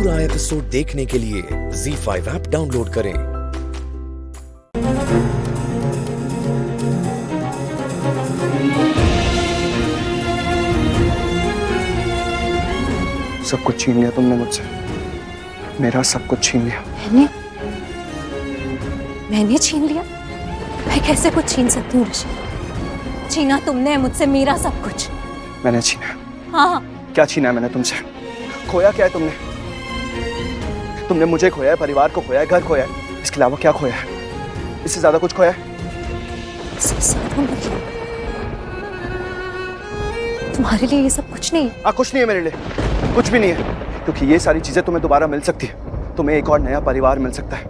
पूरा एपिसोड देखने के लिए ZEE5 ऐप डाउनलोड करें। सब कुछ छीन लिया तुमने मुझसे, मेरा सब कुछ छीन लिया। मैंने छीन लिया? मैं कैसे कुछ छीन सकती हूँ ऋषि? छीना तुमने मुझसे मेरा सब कुछ। मैंने छीना? हाँ। क्या छीना है मैंने तुमसे? खोया क्या है तुमने? तुमने मुझे खोया है, परिवार को खोया है, घर खोया है, इसके अलावा क्या खोया है? इससे ज्यादा कुछ खोया है? इससे ज्यादा मतलब तुम्हारे लिए ये सब कुछ नहीं है? कुछ नहीं है मेरे लिए, कुछ भी नहीं है, क्योंकि ये सारी चीजें तुम्हें दोबारा मिल सकती है। तुम्हें एक और नया परिवार मिल सकता है,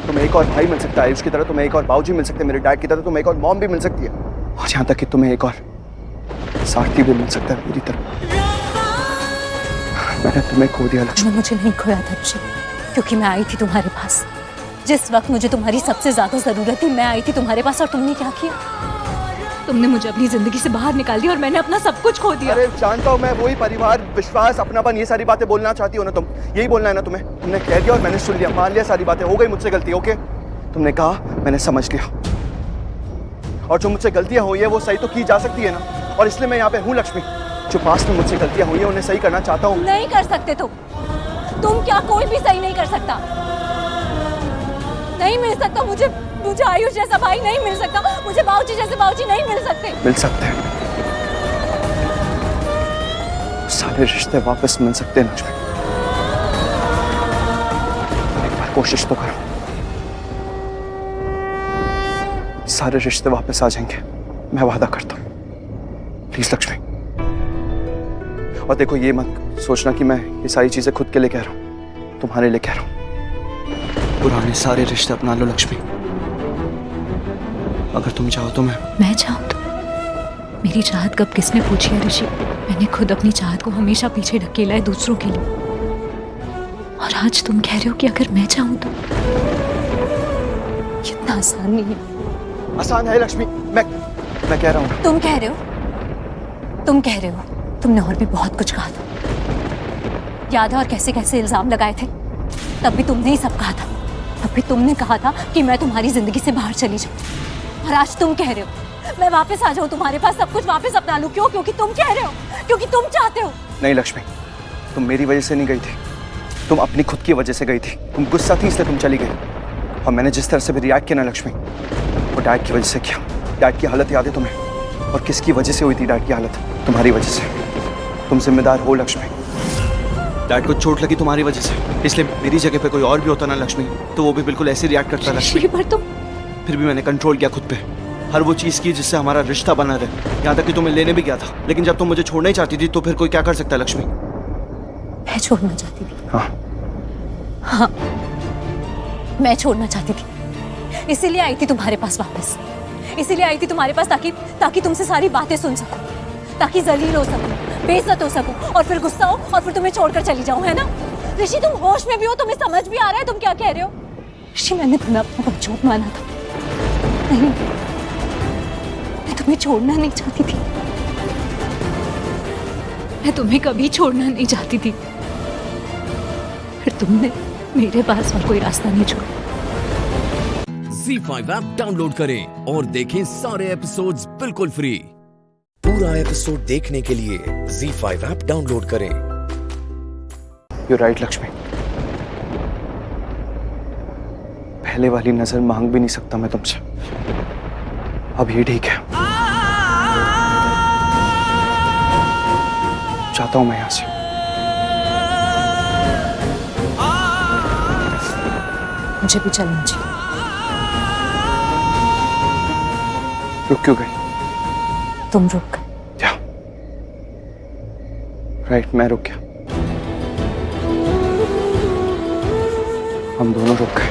तुम्हें एक और भाई मिल सकता है आयुष की तरह, तुम्हें एक और बाबूजी मिल सकते हैं मेरे डैड की तरह, तुम्हें एक और मॉम भी मिल सकती है, और यहाँ तक कि तुम्हें एक और साथी भी मिल सकता है मेरी तरह। मैंने तुम्हें खो दिया लक्ष्मी। मुझे नहीं खोया था ऋषि, क्योंकि मैं आई थी तुम्हारे पास जिस वक्त मुझे तुम्हारी सबसे ज्यादा जरूरत थी। मैं आई थी तुम्हारे पास और तुमने क्या किया? तुमने मुझे अपनी जिंदगी से बाहर निकाल दिया और मैंने अपना सब कुछ खो दिया। अरे जानता हूँ मैं, वही परिवार, विश्वास, अपनापन, ये सारी बातें बोलना चाहती हो ना तुम? यही बोलना है ना तुम्हें? तुमने कह दिया और मैंने सुन लिया, मान लिया, सारी बातें हो गई, मुझसे गलती। ओके, तुमने कहा, मैंने समझ लिया, और जो मुझसे गलतियां हुई है वो सही तो की जा सकती है ना, और इसलिए मैं यहाँ पे हूँ लक्ष्मी। जो पास्ट में मुझसे गलतियां हुई है उन्हें सही करना चाहता हूँ। नहीं कर सकते तुम क्या कोई भी सही नहीं कर सकता। नहीं मिल सकता मुझे आयुष जैसा भाई नहीं मिल सकता, मुझे बाबूजी जैसे बाबूजी नहीं मिल सकते। मिल सकते हैं, सारे रिश्ते वापस मिल सकते हैं लक्ष्मी। एक बार कोशिश तो करो, सारे रिश्ते वापस आ जाएंगे, मैं वादा करता हूं। प्लीज लक्ष्मी। और देखो, ये मत सोचना कि मैं ये सारी चीजें खुद के लिए कह रहा हूं, तुम्हारे लिए कह रहा हूं। पुराने सारे रिश्ते अपना लो लक्ष्मी, अगर तुम चाहो तो। मैं चाहूँ तो? मेरी चाहत कब किसने पूछी है ऋषि? मैंने खुद अपनी चाहत को हमेशा पीछे ढकेला है दूसरों के लिए, और आज तुम कह रहे हो कि अगर मैं चाहूँ तो? इतना आसान नहीं है। आसान है लक्ष्मी, मैं कह रहा हूँ। तुम कह रहे हो, तुमने और भी बहुत कुछ कहा था, याद है? और कैसे कैसे इल्जाम लगाए थे? तब भी तुमने ही सब कहा था, तब भी तुमने कहा था कि मैं तुम्हारी जिंदगी से बाहर चली जाऊं, और आज तुम कह रहे हो मैं वापस आ जाऊं तुम्हारे पास, सब कुछ वापस अपना लूं। क्यों? क्योंकि तुम कह रहे हो, क्योंकि तुम चाहते हो। नहीं लक्ष्मी, तुम मेरी वजह से नहीं गई थी, तुम अपनी खुद की वजह से गई थी। तुम गुस्सा थी इसलिए तुम चली गई, और मैंने जिस तरह से भी रिएक्ट किया ना लक्ष्मी, वो डैड की वजह से किया। डैड की हालत याद है तुम्हें? और किसकी वजह से हुई थी डैड की हालत? तुम्हारी वजह से। तुम जिम्मेदार हो लक्ष्मी। डैड को चोट लगी तुम्हारी वजह से, इसलिए मेरी जगह पे कोई और भी होता ना लक्ष्मी, तो वो भी बिल्कुल ऐसे रिएक्ट करता लक्ष्मी। पर तुम फिर भी मैंने कंट्रोल किया खुद पे, हर वो चीज की जिससे हमारा रिश्ता बना रहे, यहाँ तक कि तुम्हें लेने भी गया था। लेकिन जब तुम मुझे छोड़ना ही चाहती थी तो फिर कोई क्या कर सकता है लक्ष्मी? मैं छोड़ना चाहती थी। हाँ, मैं छोड़ना चाहती थी, इसीलिए आई थी तुम्हारे पास वापस, इसीलिए आई थी तुम्हारे पास ताकि तुमसे सारी बातें सुन सकूं, ताकि जलील हो सकूं, बेइज्जत हो सकूं, और फिर गुस्सा हो और फिर तुम्हें छोड़कर चली जाऊं, है ना? ऋषि, तुम होश में भी हो, तुम्हें समझ भी आ रहा है तुम क्या कह रहे हो? ऋषि, मैंने तुम्हें अपना झूठ माना था। नहीं, मैं तुम्हें छोड़ना नहीं चाहती थी, मैं तुम्हें कभी छोड़ना नहीं चाहती थी, फिर तुमने मेरे पास और कोई रास्ता नहीं छोड़ा। ZEE5 ऐप डाउनलोड करें और देखें सारे एपिसोड्स बिल्कुल फ्री। पूरा एपिसोड देखने के लिए ZEE5 ऐप डाउनलोड करें। You're right लक्ष्मी, पहले वाली नजर मांग भी नहीं सकता मैं तुमसे, अब ये ठीक है। चाहता हूं मैं यहां से। मुझे भी चलना चाहिए। रुक क्यों गई? तुम रुक गए। क्या? राइट, मैं रुक गया, हम दोनों रुक गए,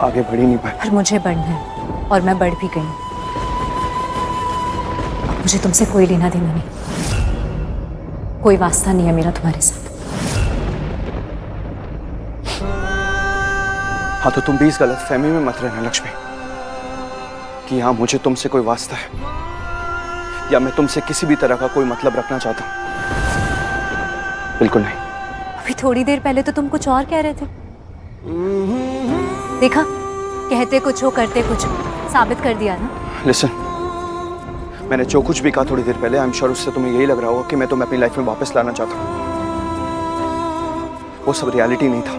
आगे बढ़ ही नहीं पाए। पर मुझे बढ़ना है, और मैं बढ़ भी गई। अब मुझे तुमसे कोई लेना देना नहीं, कोई वास्ता नहीं है मेरा तुम्हारे साथ। हाँ, तो तुम भी इस गलतफहमी में मत रहना लक्ष्मी कि हाँ मुझे तुमसे कोई वास्ता है, या मैं तुमसे किसी भी तरह का कोई मतलब रखना चाहता हूं। बिल्कुल नहीं। अभी थोड़ी देर पहले तो तुम कुछ और कह रहे थे। देखा, कहते कुछ हो करते कुछ हो। साबित कर दिया ना। लिसन, मैंने जो कुछ भी कहा थोड़ी देर पहले, आई एम श्योर उससे तुम्हें यही लग रहा होगा कि मैं तुम्हें अपनी लाइफ में वापस लाना चाहता हूँ। वो सब रियलिटी नहीं था,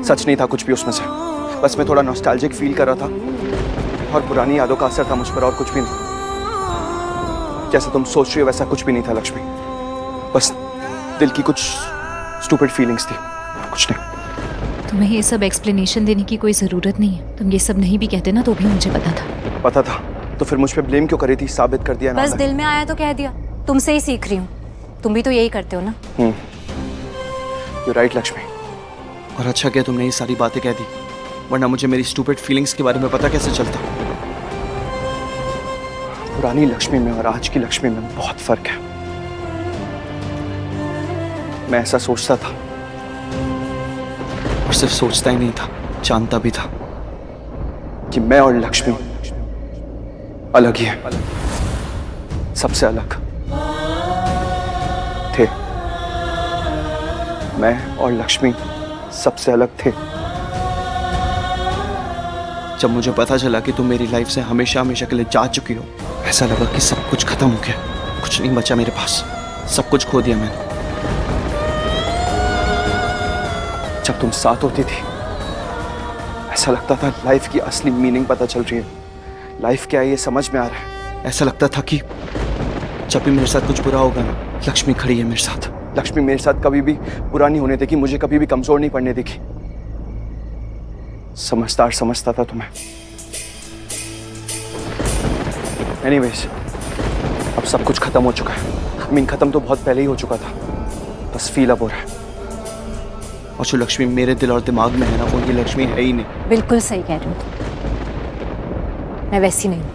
सच नहीं था कुछ भी उसमें से। बस मैं थोड़ा नॉस्टैल्जिक फील कर रहा था और पुरानी यादों का असर था मुझ पर, और कुछ भी नहीं। जैसे तुम सोच रही हो वैसा कुछ भी नहीं था लक्ष्मी। बस दिल की कुछ स्टूपिड फीलिंग्स थी, कुछ नहीं। तुम्हें ये सब एक्सप्लेनेशन देने की कोई जरूरत नहीं है। तुम ये सब नहीं भी कहते ना तो भी मुझे पता था। पता था तो फिर मुझ पे ब्लेम क्यों करी थी? साबित कर दिया ना। बस दिल में आया तो कह दिया। तुमसे ही सीख रही हूँ। तुम भी तो यही करते हो ना। You right Lakshmi. और अच्छा किया तुमने ये सारी बातें कह दी, वरना मुझे मेरी स्टूपिड फीलिंग्स के बारे में पता कैसे चलता। पुरानी लक्ष्मी में और आज की लक्ष्मी में बहुत फर्क है। मैं ऐसा सोचता था, और सिर्फ सोचता ही नहीं था, जानता भी था कि मैं और लक्ष्मी अलग ही है, सबसे अलग थे। मैं और लक्ष्मी सबसे अलग थे। जब मुझे पता चला कि तुम मेरी लाइफ से हमेशा हमेशा के लिए जा चुकी हो, ऐसा लगा कि सब कुछ खत्म हो गया, कुछ नहीं बचा मेरे पास, सब कुछ खो दिया मैंने। जब तुम साथ होती थी ऐसा लगता था लाइफ की असली मीनिंग पता चल रही है, लाइफ क्या है ये समझ में आ रहा है। ऐसा लगता था कि जब भी मेरे साथ कुछ बुरा होगा ना, लक्ष्मी खड़ी है मेरे साथ। लक्ष्मी मेरे साथ कभी भी बुरा नहीं होने देगी, मुझे कभी भी कमजोर नहीं पड़ने देगी। समझदार समझता था तुम्हें। एनीवेज, अब सब कुछ खत्म हो चुका है। I mean, खत्म तो बहुत पहले ही हो चुका था, बस फील अब हो रहा है। और जो लक्ष्मी मेरे दिल और दिमाग में है ना, वो ये लक्ष्मी है ही नहीं। बिल्कुल सही कह रही हो तुम। मैं वैसी नहीं हूँ।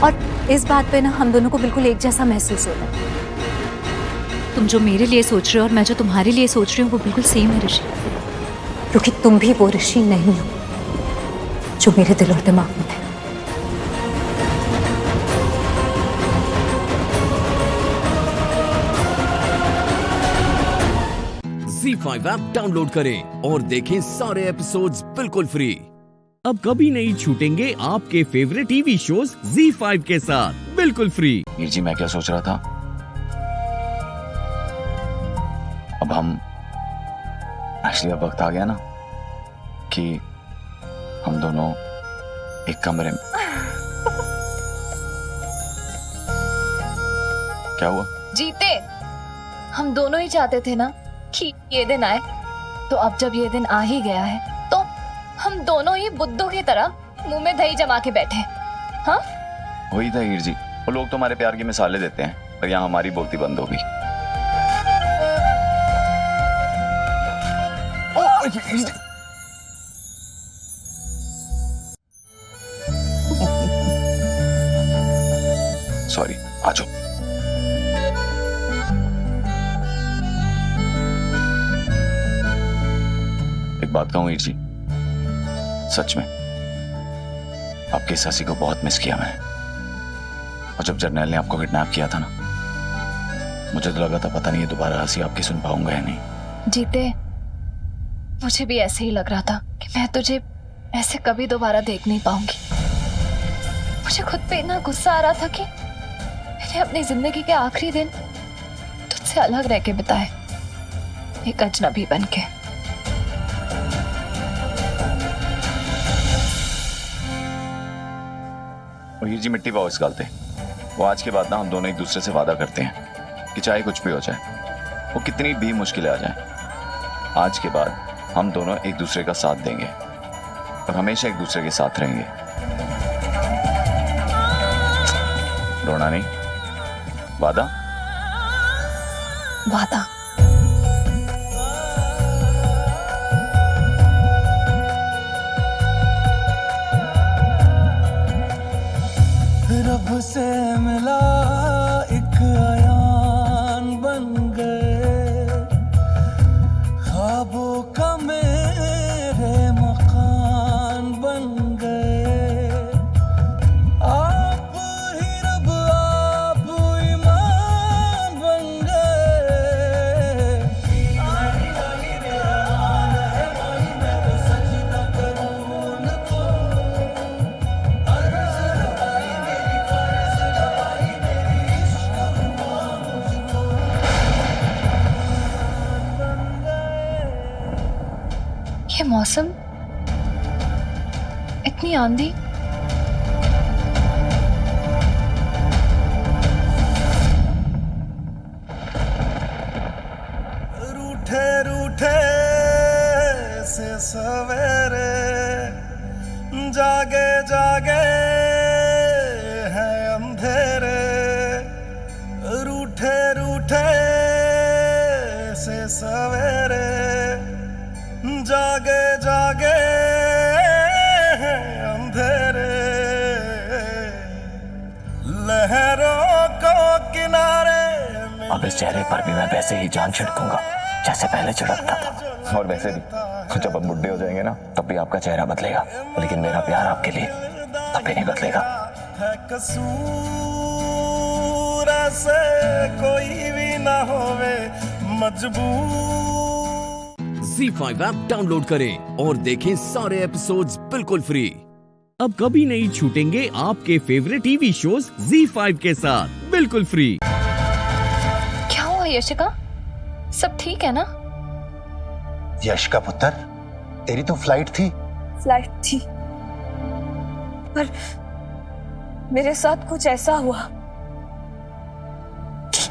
और इस बात पे ना हम दोनों को बिल्कुल एक जैसा महसूस हो रहा है। तुम जो मेरे लिए सोच रहे हो और मैं जो तुम्हारे लिए सोच रही हूँ वो बिल्कुल सेम है ऋषि। क्योंकि तुम भी वो ऋषि नहीं हो जो मेरे दिल और दिमाग में थे। ZEE5 ऐप डाउनलोड करें और देखें सारे एपिसोड्स बिल्कुल फ्री। अब कभी नहीं छूटेंगे आपके फेवरेट टीवी शोज ZEE5 के साथ बिल्कुल फ्री। मीर जी, मैं क्या सोच रहा था, अब हम एक्चुअली अब वक्त आ गया ना कि हम दोनों एक कमरे में। क्या हुआ? जीते, हम दोनों ही चाहते थे ना कि ये दिन आए, तो अब जब ये दिन आ ही गया है तो हम दोनों ही बुद्धू की तरह मुंह में दही जमा के बैठे। हाँ, वही था हीर जी, वो लोग तो हमारे प्यार की मिसालें देते हैं और यहाँ हमारी बोलती बंद हो गई। सॉरी, आ जाओ। एक बात कहूं हीर जी, सच में आपकी इस हंसी को बहुत मिस किया मैंने। और जब जर्नैल ने आपको किडनैप किया था ना, मुझे तो लगा था पता नहीं ये दोबारा हंसी आपकी सुन पाऊंगा या नहीं। जीते, मुझे भी ऐसे ही लग रहा था कि मैं तुझे ऐसे कभी दोबारा देख नहीं पाऊंगी। मुझे खुद पे इतना गुस्सा आ रहा था कि मैंने अपनी जिंदगी के आखिरी दिन तुझसे अलग रह के बिताए, एक अजनबी बन के। और हीर जी, मिट्टी पाओ इस गालते। वो आज के बाद ना हम दोनों एक दूसरे से वादा करते हैं कि चाहे कुछ भी हो जाए, वो कितनी भी मुश्किलें आ जाए, आज के बाद हम दोनों एक दूसरे का साथ देंगे और हमेशा एक दूसरे के साथ रहेंगे। रोना नहीं, वादा? वादा। रब से मिला एक अयान बन गए, ख्वाबों का मेरे मकान बन गए। आप ही रब, आप ईमान बन गए। ये मौसम, इतनी आंधी। रूठे रूठे से सवेरे, जागे जागे हैं अंधेरे। रूठे रूठे से सवेरे, जागे जागे हैं अंधेरे। लहरों को किनारे अब इस चेहरे पर भी मैं वैसे ही जान छिड़कूंगा जैसे पहले छिड़कता था। और वैसे भी जब हम बुढ़े हो जाएंगे ना, तब भी आपका चेहरा बदलेगा, लेकिन मेरा प्यार आपके लिए तब भी नहीं बदलेगा। है कसूर से कोई भी ना होवे मजबूर। Z5 ऐप डाउनलोड करें और देखें सारे एपिसोड्स बिल्कुल फ्री। अब कभी नहीं छूटेंगे आपके फेवरेट टीवी शोज Z5 के साथ बिल्कुल फ्री। क्या हुआ यशिका, सब ठीक है ना? यश का पुत्र, तेरी तो फ्लाइट थी। फ्लाइट थी, पर मेरे साथ कुछ ऐसा हुआ कि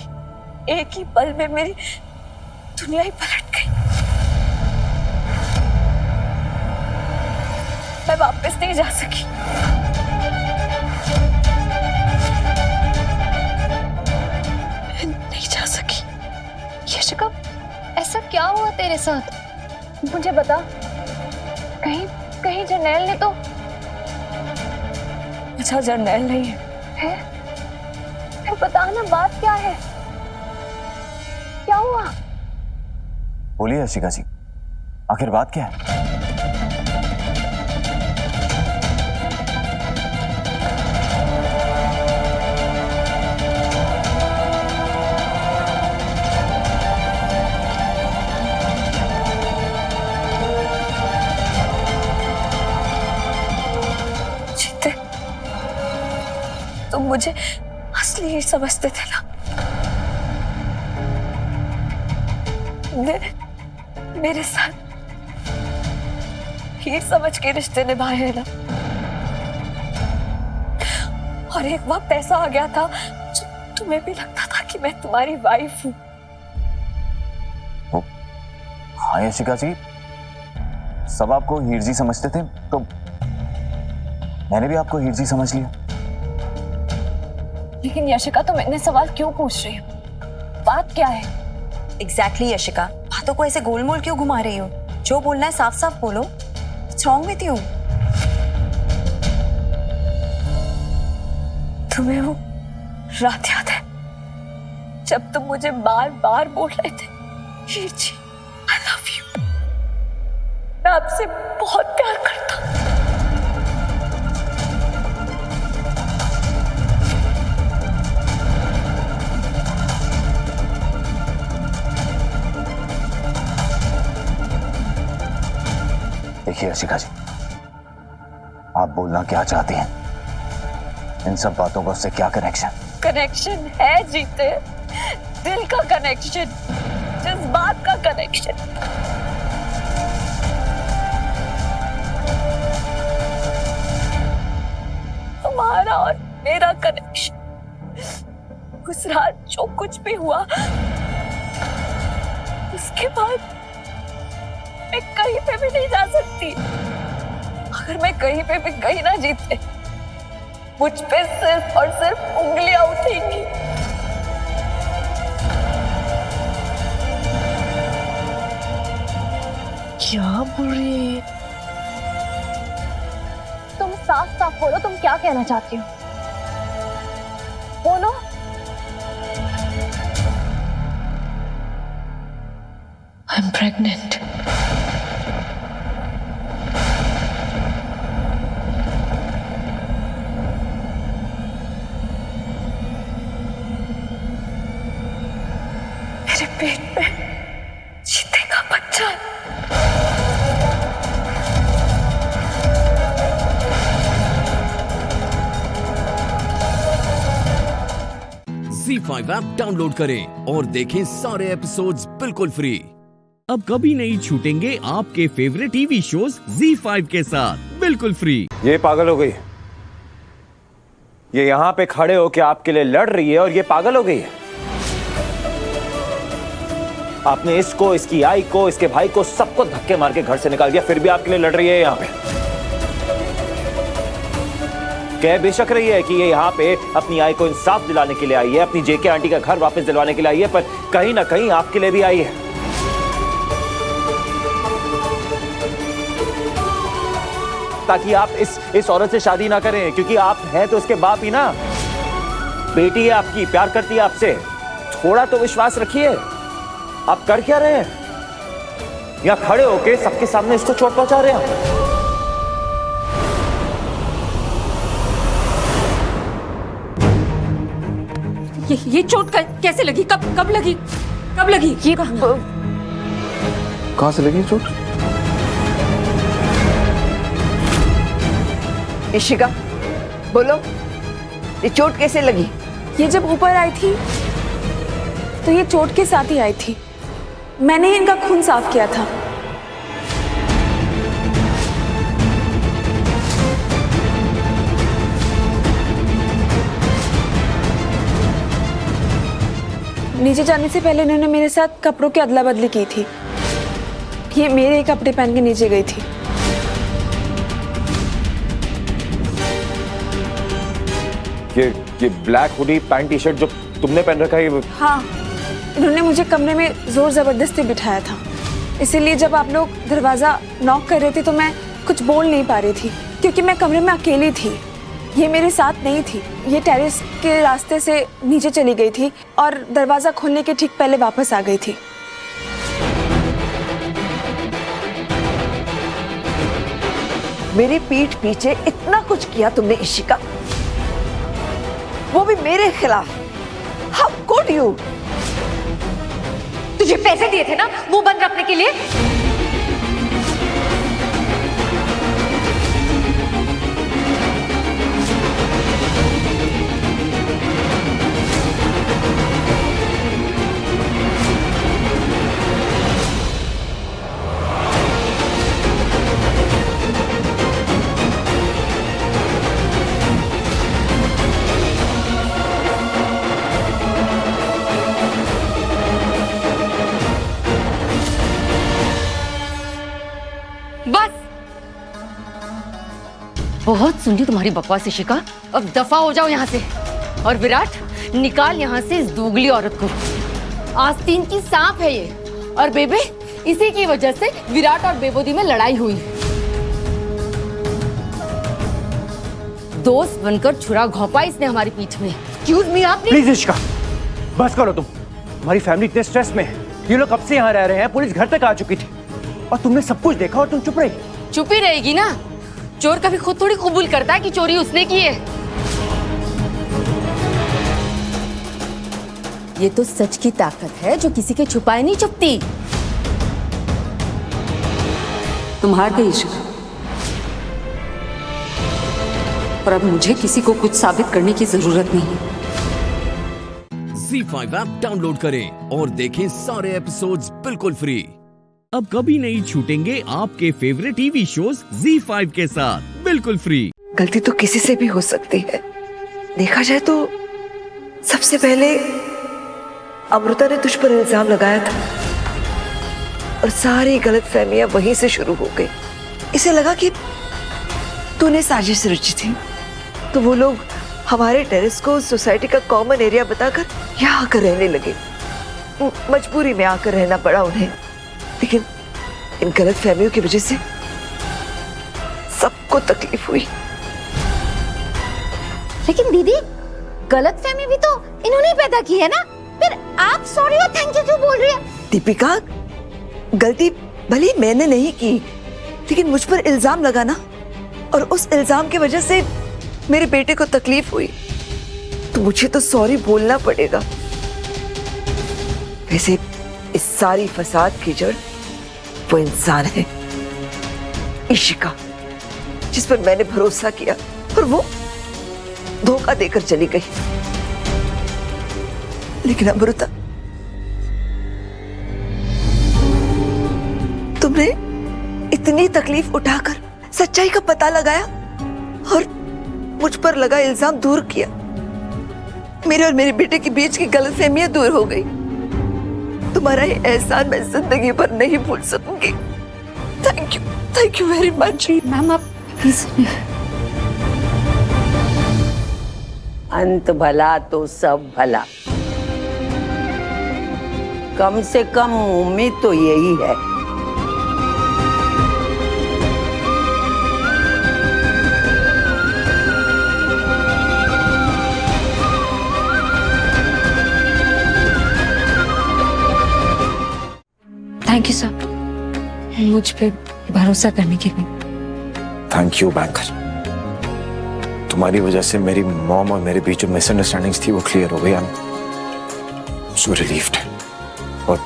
एक ही पल में मेरी दुनिया ही पलट गई। मैं वापस नहीं जा सकी। नहीं जा सकी। यशिका, ऐसा क्या हुआ तेरे साथ? मुझे बता। कहीं कहीं जर्नैल ने तो। अच्छा, जर्नैल नहीं है? फिर बता ना, बात क्या है? क्या हुआ? बोलिए यशिका जी, आखिर बात क्या है? तुम मुझे असली ही समझते थे ना। मेरे साथ ही समझ के रिश्ते निभाए हैं ना। और एक वक्त ऐसा आ गया था जब तुम्हें भी लगता था कि मैं तुम्हारी वाइफ हूं। हाँ यशिका जी, सब आपको हीर जी समझते थे, तो मैंने भी आपको हीर जी समझ लिया। लेकिन यशिका, तुम इतने सवाल क्यों पूछ रही हो? बात क्या है? एग्जैक्टली यशिका, बातों को ऐसे गोलमोल क्यों घुमा रही हो? जो बोलना है साफ साफ बोलो। What's wrong with you? तुम्हें वो रात याद है जब तुम मुझे बार बार बोल रहे थे, हीर जी, I love you, मैं आपसे बहुत प्यार करता हूं। देखिए यशिका जी, आप बोलना क्या चाहती हैं? इन सब बातों का उससे क्या कनेक्शन? कनेक्शन है जीते, दिल का कनेक्शन, जज्बात का कनेक्शन। तुम्हारा और मेरा कनेक्शन। उस रात जो कुछ भी हुआ, उसके बाद मैं कहीं पे भी नहीं जा सकती। अगर मैं कहीं पे भी गई ना जीते, मुझ पे सिर्फ और सिर्फ उंगलियां उठेंगी। क्या बोल रही है? तुम साफ साफ बोलो, तुम क्या कहना चाहती हो? बोलो। I'm pregnant. मेरे पेट में चीते का बच्चा है। Z5 ऐप डाउनलोड करें और देखें सारे एपिसोड्स बिल्कुल फ्री। अब कभी नहीं छूटेंगे आपके फेवरेट टीवी शोज ZEE5 के साथ बिल्कुल फ्री। ये पागल हो गई, ये यहाँ पे खड़े होके आपके लिए लड़ रही है और ये पागल हो गई है। आपने इसको, इसकी आई को, इसके भाई को, सबको धक्के मार के घर से निकाल दिया, फिर भी आपके लिए लड़ रही है यहाँ पे। कह बेशक रही है कि ये यहाँ पे अपनी आई को इंसाफ दिलाने के लिए आई है, अपनी जेके आंटी का घर वापस दिलवाने के लिए आई है, पर कहीं ना कहीं आपके लिए भी आई है। ताकि आप इस औरत से शादी ना करें, क्योंकि आप हैं तो उसके बाप ही ना। बेटी है आपकी, प्यार करती है आपसे, थोड़ा तो विश्वास रखिए। आप कर क्या रहे हैं? यहां खड़े होके सबके सामने इसको चोट पहुंचा रहे हैं। ये चोट कैसे लगी? कब लगी? कब लगी? ये कहां से लगी चोट? इशिका, बोलो, ये चोट कैसे लगी? ये जब ऊपर आई थी तो ये चोट के साथ ही आई थी। मैंने इनका खून साफ किया था। नीचे जाने से पहले इन्होंने मेरे साथ कपड़ों की अदला बदली की थी। ये मेरे कपड़े पहन के नीचे गई थी। ये black hoodie pant T shirt जो तुमने पहन रखा है, हाँ, इन्होंने मुझे कमरे में जोर जबरदस्ती बिठाया था। इसीलिए जब आप लोग दरवाजा नॉक कर रहे थे तो मैं कुछ बोल नहीं पा रही थी, क्योंकि मैं कमरे में अकेली थी। ये मेरे साथ नहीं थी। ये टेरेस के रास्ते से नीचे चली गई थी और दरवाजा खोलने के ठीक पहले वापस आ गई थी। मेरी पीठ पीछे इतना कुछ किया तुमने इशिका, वो भी मेरे खिलाफ। How could you? तुझे पैसे दिए थे ना मुंह बंद रखने के लिए? बस, बहुत सुन ली तुम्हारी बकवास इशिका। अब दफा हो जाओ यहाँ से। और विराट, निकाल यहाँ से इस दोगली औरत को। आस्तीन की सांप है ये। और बेबे, इसी की वजह से विराट और बेबोदी में लड़ाई हुई। दोस्त बनकर छुरा घोंपा इसने हमारी पीठ में। एक्सक्यूज मी, आपने। प्लीज इशिका, बस करो तुम। हमारी फैमिली इतने स्ट्रेस में है। ये लोग कब से यहाँ रह रहे हैं, पुलिस घर तक आ चुकी थी और तुमने सब कुछ देखा और तुम चुप रही। चुप ही रहेगी ना। चोर कभी खुद थोड़ी कबूल करता है कि चोरी उसने की है। ये तो सच की ताकत है जो किसी के छुपाए नहीं चुपती। तुम हार गई इशिका, और अब मुझे किसी को कुछ साबित करने की जरूरत नहीं। ZEE5 ऐप डाउनलोड करें और देखें सारे एपिसोड्स बिल्कुल फ्री। अब कभी नहीं छूटेंगे आपके फेवरेट टीवी शोज ZEE5 के साथ बिल्कुल फ्री। गलती तो किसी से भी हो सकती है। देखा जाए तो सबसे पहले अमृता ने तुझ पर इल्जाम लगाया था और सारी गलतफहमियां वहीं से शुरू हो गई। इसे लगा कि तूने साजिश रची थी, तो वो लोग हमारे टेरेस को सोसाइटी का कॉमन एरिया बताकर यहाँ आकर रहने लगे। मजबूरी में आकर रहना पड़ा उन्हें, लेकिन इन गलतफहमियों की वजह से सबको तकलीफ हुई। लेकिन दीदी, गलतफहमी भी तो इन्होंने पैदा की है ना। फिर आप सॉरी और थैंक यू क्यों बोल रही है? दीपिका, गलती भले मैंने नहीं की, लेकिन मुझ पर इल्जाम लगाना और उस इल्जाम की वजह से मेरे बेटे को तकलीफ हुई, तो मुझे तो सॉरी बोलना पड़ेगा। वैसे इस सारी फसाद की जड़ वो इंसान है, इशिका, जिस पर मैंने भरोसा किया और वो धोखा देकर चली गई। लेकिन अमृता, तुमने इतनी तकलीफ उठाकर सच्चाई का पता लगाया और मुझ पर लगा इल्जाम दूर किया। मेरे और मेरे बेटे के बीच की गलतफहमियां दूर हो गई। तुम्हारा ये एहसान मैं जिंदगी भर नहीं भूल सकूंगी। Thank you very much. Ma'am आप प्लीज। अंत भला तो सब भला, कम से कम उम्मीद तो यही है। थैंक यू सर, मुझ पे भरोसा करने के लिए। Thank you banker. तुम्हारी वजह से मेरी मॉम और मेरे बीच जो मिसअंडरस्टैंडिंग्स थी वो क्लियर हो गई। I am so relieved. और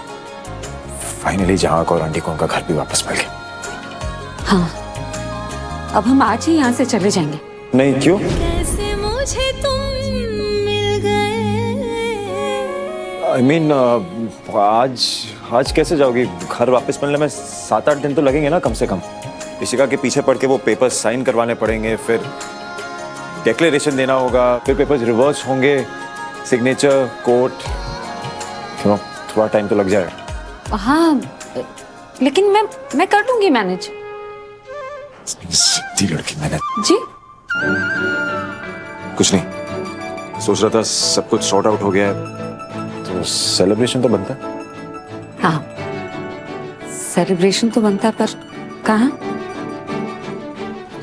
फाइनली जहाँ को और आंटी को उनका घर भी वापस मिल गया। हाँ, अब हम आज ही यहाँ से चले जाएंगे। नहीं, क्यों? कैसे मुझे तुम मिल गए। आई मीन आज कैसे जाओगी? घर वापस मिलने में 7-8 दिन तो लगेंगे ना कम से कम। इशिका के पीछे पड़ के वो पेपर्स साइन करवाने पड़ेंगे, फिर डिक्लेरेशन देना होगा, फिर पेपर्स रिवर्स होंगे, सिग्नेचर, कोर्ट, थोड़ा टाइम तो लग जाएगा। हाँ, लेकिन मैं कर लूंगी मैनेज। सीधी लड़की मैंने। जी कुछ नहीं, सोच रहा था सब कुछ सॉर्ट आउट हो गया है तो सेलिब्रेशन तो बनता है। हाँ, सेलिब्रेशन तो बनता है, पर कहाँ?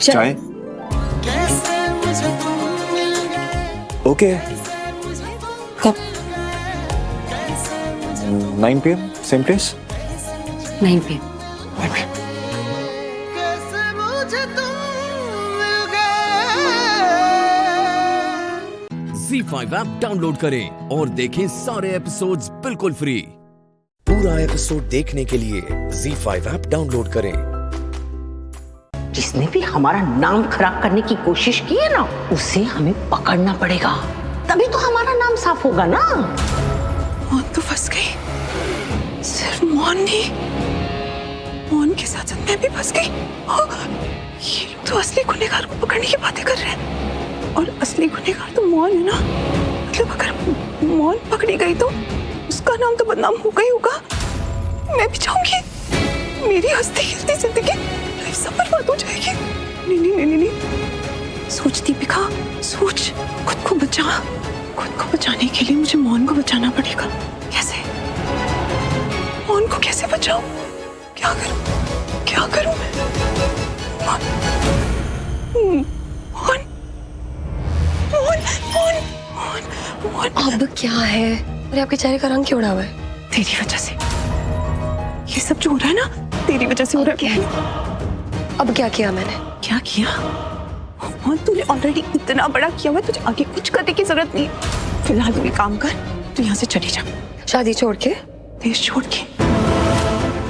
चाय? ओके। कब? 9 PM, same place. 9 PM। ZEE5 app download करें और देखें सारे एपिसोड्स बिल्कुल फ्री। पूरा एपिसोड देखने के लिए ZEE5 ऐप डाउनलोड करें। जिसने भी हमारा नाम खराब करने की कोशिश की है ना, उसे हमें पकड़ना पड़ेगा, तभी तो हमारा नाम साफ होगा ना। मौन तो फंस गई। सिर्फ मौन नहीं, मौन के साथ साथ मैं भी फंस गई। ये लोग तो असली गुनहगार को पकड़ने की बातें कर रहे हैं, और असली गुनहगार तो मौन है ना। मतलब अगर मौन पकड़ी गई तो उसका नाम तो बदनाम होगा ही होगा। मैं भी चाहूंगी मेरी हंसती खेलती जिंदगी सब बर्बाद हो जाएगी। नहीं नहीं नहीं नहीं, सोच दीपिका, सोच। खुद को बचा। खुद को बचाने के लिए मुझे मौन को बचाना पड़ेगा। कैसे? मौन को कैसे बचाऊं? क्या करूं? क्या करूं मैं? मौन मौन मौन मौन मौन। अब क्या है? अरे आपके चेहरे का रंग क्यों उड़ा हुआ है? तेरी वजह से ये सब जो हो रहा है ना, तेरी वजह से हो रहा है। अब क्या किया मैंने? क्या किया? मौन तूने ऑलरेडी इतना बड़ा किया हुआ है, तुझे आगे कुछ करने की जरूरत नहीं। फिलहाल तू एक काम कर, तू यहाँ से चली जा। शादी छोड़ के? देश छोड़ के।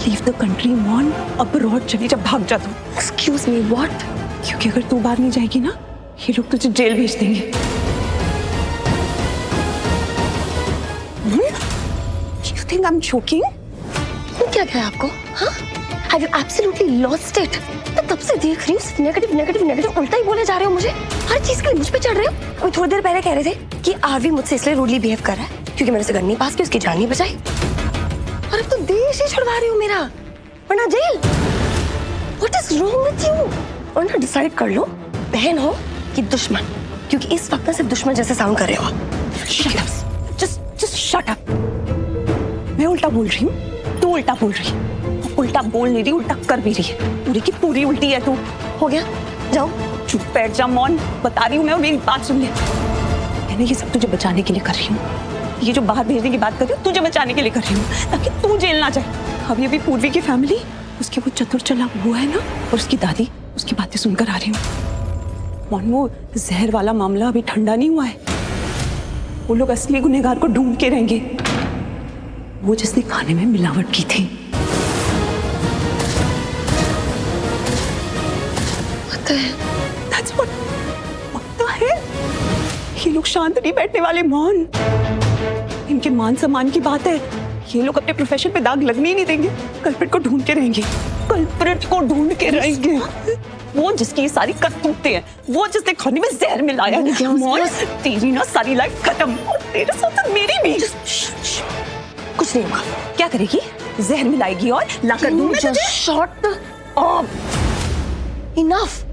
लीव द कंट्री मौन, अब्रॉड चली जा, भाग जा तू। Excuse me, what? क्योंकि अगर तू बाहर नहीं जाएगी ना, ये लोग तुझे जेल भेज देंगे। You think I'm joking? क्या क्या है आपको? हाँ? Have you absolutely lost it? मैं तब से देख रही हूँ, नेगेटिव नेगेटिव नेगेटिव उल्टा ही बोले जा रहे हो मुझे। हर चीज के लिए मुझ पे चढ़ रहे हो। अभी थोड़ी देर पहले कह रहे थे कि आरवी मुझसे इसलिए रूडली बिहेव कर रहा है क्योंकि मैंने उसे गन नहीं पास की, उसकी जान नहीं बचाई। और अब तो देश ही छुड़वा रही हो मेरा, वरना jail. What is wrong with you? और ना डिसाइड कर लो, बहन हो कि दुश्मन, क्योंकि इस वक्त ना सिर्फ दुश्मन जैसे साउंड कर रहे हो। Shut up. Just shut up. मैं उल्टा बोल रही हूँ, तू उल्टा बोल रही है। उल्टा बोल नहीं रही, उल्टा कर भी रही है। पूरी की पूरी उल्टी है तू। हो गया, जाओ। चुप बैठ जा मौन, बता रही हूँ मैं, और मेरी बात सुन ले। मैंने ये सब तुझे बचाने के लिए कर रही हूँ। ये जो बाहर भेजने की बात कर रही हूँ, तुझे बचाने के लिए कर रही हूँ, ताकि तू जेल ना जाए। अभी पूर्वी की फैमिली, उसके वो चतुर चालाक बुआ है ना, और उसकी दादी, उसकी बातें सुनकर आ रही हूँ। मौन, वो जहर वाला मामला अभी ठंडा नहीं हुआ है। वो लोग असली गुनहगार को ढूंढ के रहेंगे, वो जिसने खाने में मिलावट की थी। That's what the hell? ये लोग शांत नहीं बैठने वाले मौन। इनके मान सम्मान की बात है, ये लोग अपने प्रोफेशन पे दाग लगने ही नहीं देंगे। कल्प्रिट को ढूंढ के रहेंगे, कल्प्रिट को ढूंढ के रहेंगे। वो जिसकी सारी करतूतें हैं, वो जिसने खाने में जहर मिलाया। मौज, तेरी ना सारी लाइफ खत्म, और तेरे साथ मेरी भी। कुछ नहीं होगा। क्या करेगी? जहर मिलाएगी और लाकर दूंगी तुझे। Shot of. इनफ।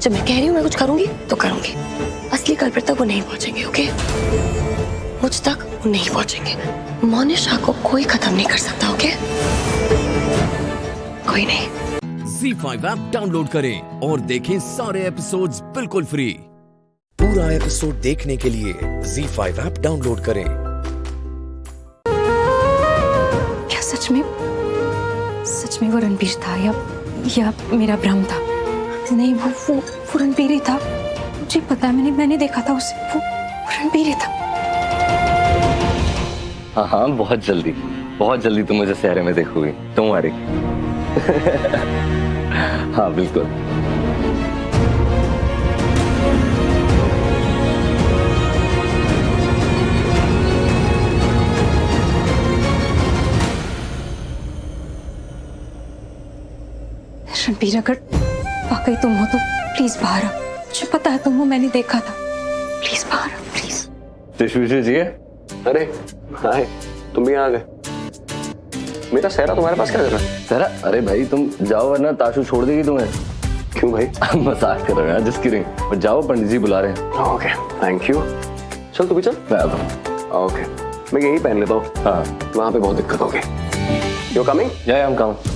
जब मैं कह रही हूँ मैं कुछ करूंगी तो करूंगी। असली कल्प्रिट तक वो नहीं पहुंचेंगे, ओके? मुझ तक वो नहीं पहुंचेंगे। मोनिशा को कोई खत्म नहीं कर सकता, ओके? कोई नहीं। ZEE5 ऐप डाउनलोड करें और देखें सारे एपिसोड्स बिल्कुल फ्री। पूरा एपिसोड देखने के लिए ZEE5 ऐप डाउनलोड करें। क्या सच में वो रणबीर था या मेरा भ्रम था? नहीं, वो रणबीर ही था। मुझे पता है, मैंने देखा था उसे। वो रणबीर ही था। हाँ, बहुत जल्दी तुम मुझे सहरे में देखोगी, तुम्हारी। हाँ बिल्कुल। रणबीर, अगर वाकई तुम हो तो प्लीज बाहर आओ। मुझे पता है तुम हो, मैंने देखा था। प्लीज बाहर आओ, प्लीज। टिश्यू जी? अरे हाय, तुम भी आ गए। मेरा सहरा तुम्हारे पास क्या कर रहा है? सहरा, अरे भाई तुम जाओ वरना ताशु छोड़ देगी तुम्हें। क्यों भाई? मजाक कर रहे हैं, जस्ट किडिंग। और जाओ, पंडित जी बुला रहे हैं। Okay, thank you. चल तू भी चल, मैं आता हूँ। ओके, मैं यही पहन लेता हूँ। हाँ, वहाँ पे बहुत दिक्कत होगी। You coming? या आई एम कमिंग।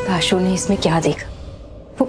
ताशु ने इसमें क्या देखा? वो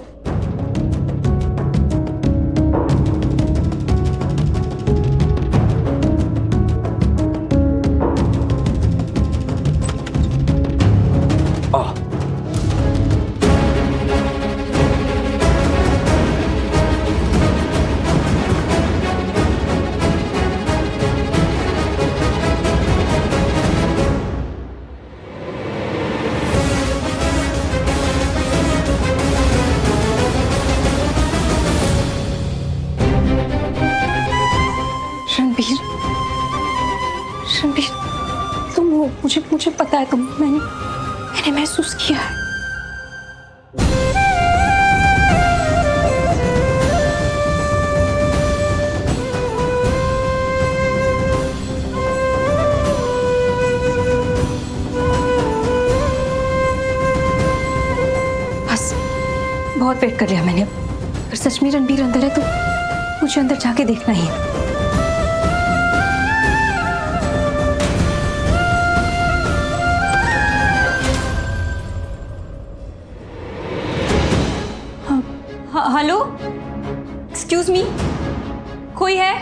रणबीर, तुम हो। मुझे पता है तुम। मैंने महसूस किया है। बस बहुत वेट कर लिया मैंने। अगर सच में रणबीर अंदर है तो मुझे अंदर जाके देखना ही है। हेलो, एक्सक्यूज मी, कोई है?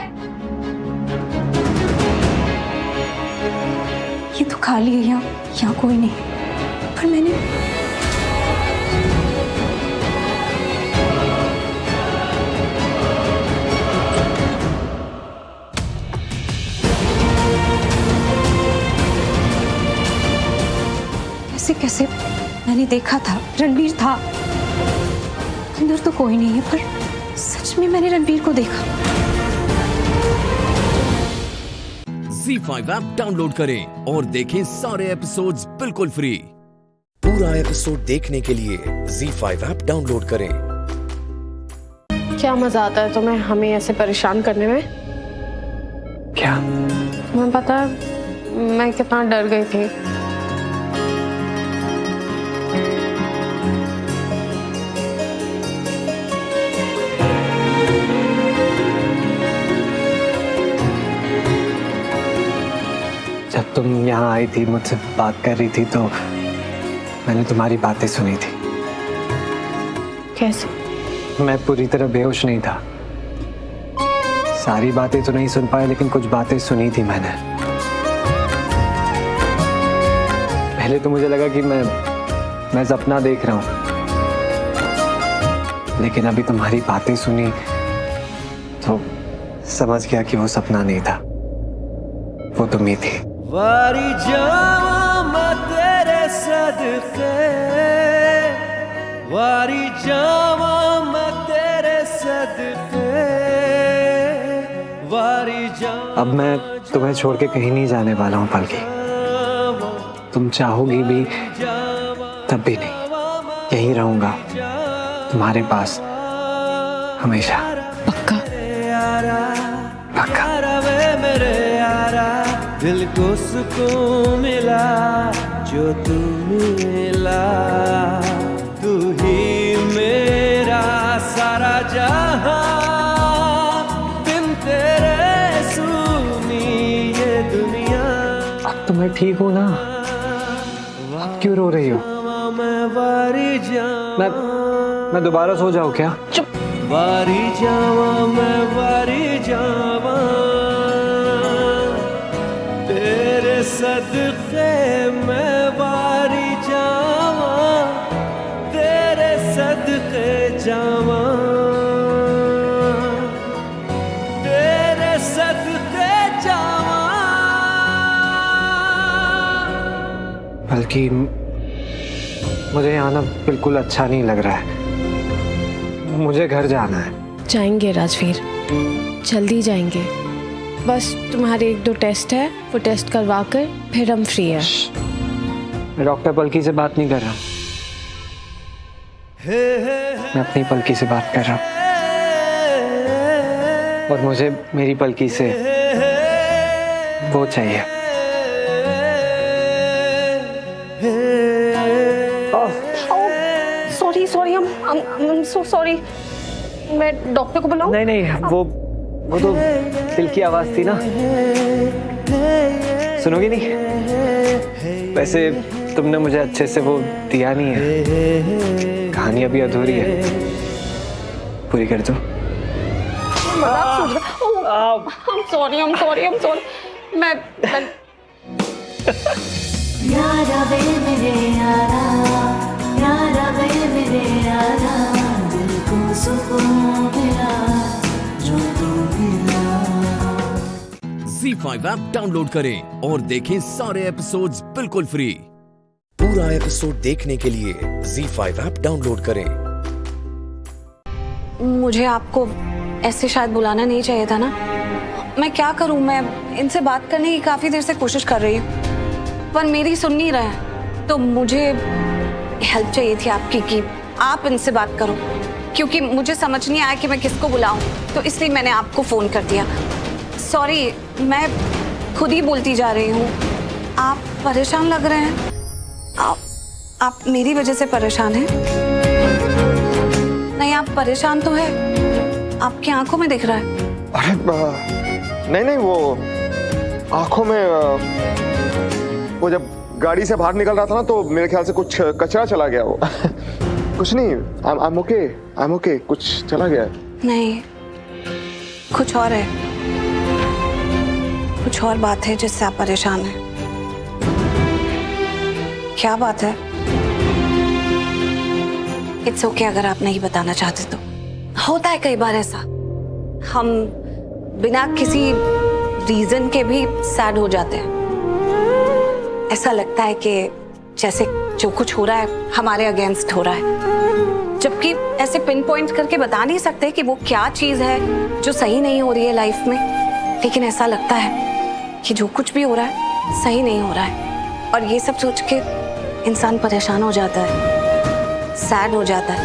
ये तो खाली है, यहाँ कोई नहीं। पर मैंने कैसे मैंने देखा था, रणबीर था अंदर। तो कोई नहीं है, पर सच में मैंने रणबीर को देखा। ZEE5 ऐप डाउनलोड करें और देखें सारे एपिसोड्स बिल्कुल फ्री। पूरा एपिसोड देखने के लिए ZEE5 ऐप डाउनलोड करें। क्या मजा आता है तुम्हें हमें ऐसे परेशान करने में? क्या? तुम्हें पता है मैं कितना डर गई थी। जब तुम यहाँ आई थी, मुझसे बात कर रही थी, तो मैंने तुम्हारी बातें सुनी थी। कैसे? मैं पूरी तरह बेहोश नहीं था। सारी बातें तो नहीं सुन पाया, लेकिन कुछ बातें सुनी थी मैंने। पहले तो मुझे लगा कि मैं सपना देख रहा हूँ, लेकिन अभी तुम्हारी बातें सुनी तो समझ गया कि वो सपना नहीं था, वो तुम ही थी। वारी जाऊं मैं तेरे सदके वारी जावा मैं तेरे सदके वारी जावा। अब मैं तुम्हें छोड़ के कहीं नहीं जाने वाला हूँ पलकी। तुम चाहोगी भी तब भी नहीं, यहीं रहूंगा तुम्हारे पास हमेशा। पक्का? पक्का। मेरे यारा दिल को सुकून मिला जो तू मिला, तू ही मेरा सारा जहां, बिन तेरे सुनी ये दुनिया। अब तो मैं ठीक हूँ ना, अब क्यों रो रही हो? मैं दोबारा सो जाऊँ क्या? चुप। वारी जावा मैं वारी जावा तेरे सदके, मैं वारी जावा तेरे सदके जावा, तेरे सदके जावा। बल्कि मुझे यहाँ ना बिल्कुल अच्छा नहीं लग रहा है, मुझे घर जाना है। जाएंगे राजवीर, जल्दी जाएंगे। बस तुम्हारे 1-2 टेस्ट है, वो टेस्ट करवा कर फिर हम फ्री हैं। मैं डॉक्टर पलकी से बात नहीं कर रहा, मैं अपनी पलकी से बात कर रहा हूँ, और मुझे मेरी पलकी से वो चाहिए। Sorry, I'm so sorry। मैं डॉक्टर को बुलाऊं? नहीं, वो तो दिल की आवाज थी ना, सुनोगी नहीं? वैसे तुमने मुझे अच्छे से वो दिया नहीं है, कहानी अभी अधूरी है, पूरी कर दो। I'm sorry। मैं यारा वे मेरे यारा, यारा वे मेरे यारा, दिल को सुकून मिला जो तू मिला। ZEE5 ऐप डाउनलोड करें और देखें सारे एपिसोड्स बिल्कुल फ्री। पूरा एपिसोड देखने के लिए ZEE5 ऐप डाउनलोड करें। मुझे आपको ऐसे शायद बुलाना नहीं चाहिए था ना। मैं क्या करूं, मैं इनसे बात करने की काफी देर से कोशिश कर रही हूँ, पर मेरी सुन नहीं रहा है। तो मुझे हेल्प चाहिए थी आपकी कि आप इनसे बात करो, क्योंकि मुझे समझ नहीं आया कि मैं किसको बुलाऊं, तो इसलिए मैंने आपको फोन कर दिया। सॉरी, मैं खुद ही बोलती जा रही हूँ। आप परेशान लग रहे हैं। आप मेरी वजह से परेशान हैं? नहीं, आप परेशान तो है, आपकी आंखों में दिख रहा है। अरे नहीं, वो आंखों में वो जब गाड़ी से बाहर निकल रहा था ना, तो मेरे ख्याल से कुछ कचरा चला गया। वो कुछ नहीं, I'm okay, कुछ चला गया। नहीं, कुछ और है, कुछ और बात है जिससे आप परेशान हैं। क्या बात है? इट्स ओके अगर आप नहीं बताना चाहते तो। होता है कई बार ऐसा, हम बिना किसी रीजन के भी सैड हो जाते हैं। ऐसा लगता है कि जैसे जो कुछ हो रहा है हमारे अगेंस्ट हो रहा है, जबकि ऐसे पिन पॉइंट करके बता नहीं सकते कि वो क्या चीज है जो सही नहीं हो रही है लाइफ में, लेकिन ऐसा लगता है कि जो कुछ भी हो रहा है सही नहीं हो रहा है, और ये सब सोच के इंसान परेशान हो जाता है, सैड हो जाता है।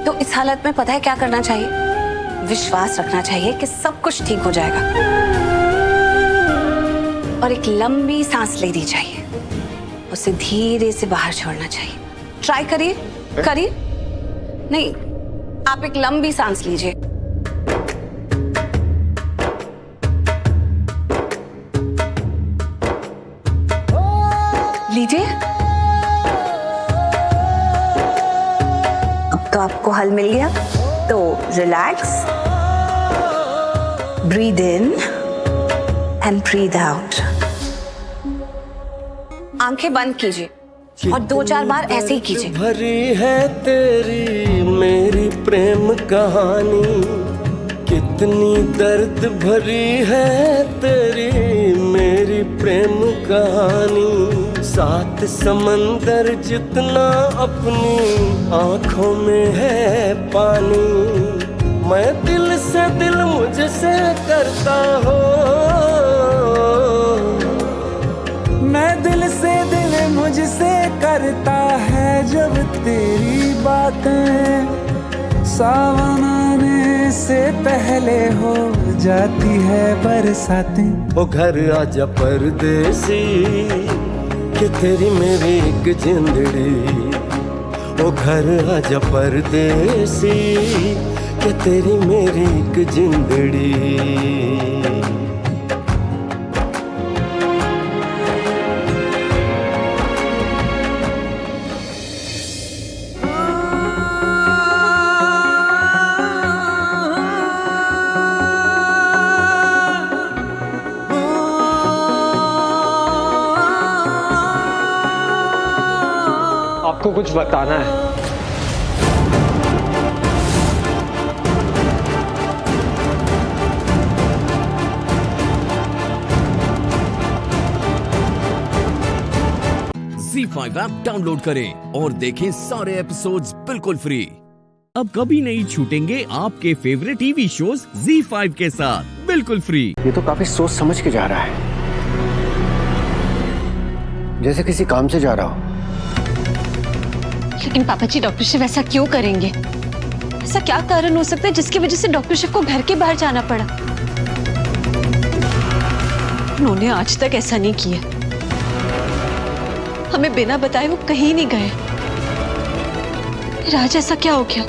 तो इस हालत में पता है क्या करना चाहिए? विश्वास रखना चाहिए कि सब कुछ ठीक हो जाएगा, और एक लंबी सांस लेनी चाहिए, उसे धीरे से बाहर छोड़ना चाहिए। ट्राई करिए। नहीं, आप एक लंबी सांस लीजिए। लीजिए। अब तो आपको हल मिल गया, तो relax, breathe in and breathe out. आंखें बंद कीजिए और 2-4 बार ऐसे ही कीजिए। भरी है तेरी मेरी प्रेम कहानी, कितनी दर्द भरी है तेरी मेरी प्रेम कहानी। सात समंदर जितना अपनी आंखों में है पानी, मैं दिल से दिल मुझसे करता हो, मैं दिल से दिल मुझसे करता है जब तेरी बातें, सावन आने से पहले हो जाती है बरसातें। ओ घर आजा परदेसी कि तेरी मेरी एक जिंदड़ी, ओ घर आजा परदेसी कि तेरी मेरी एक जिंदड़ी। आपको कुछ बताना है। ZEE5 ऐप डाउनलोड करें और देखें सारे एपिसोड्स बिल्कुल फ्री। अब कभी नहीं छूटेंगे आपके फेवरेट टीवी शोज ZEE5 के साथ बिल्कुल फ्री। ये तो काफी सोच समझ के जा रहा है, जैसे किसी काम से जा रहा हो। लेकिन पापा जी डॉक्टर शिव ऐसा क्यों करेंगे? ऐसा क्या कारण हो सकता है जिसकी वजह से डॉक्टर शिव को घर के बाहर जाना पड़ा? उन्होंने आज तक ऐसा नहीं किया, हमें बिना बताए वो कहीं नहीं गए। फिर आज ऐसा क्या हो गया?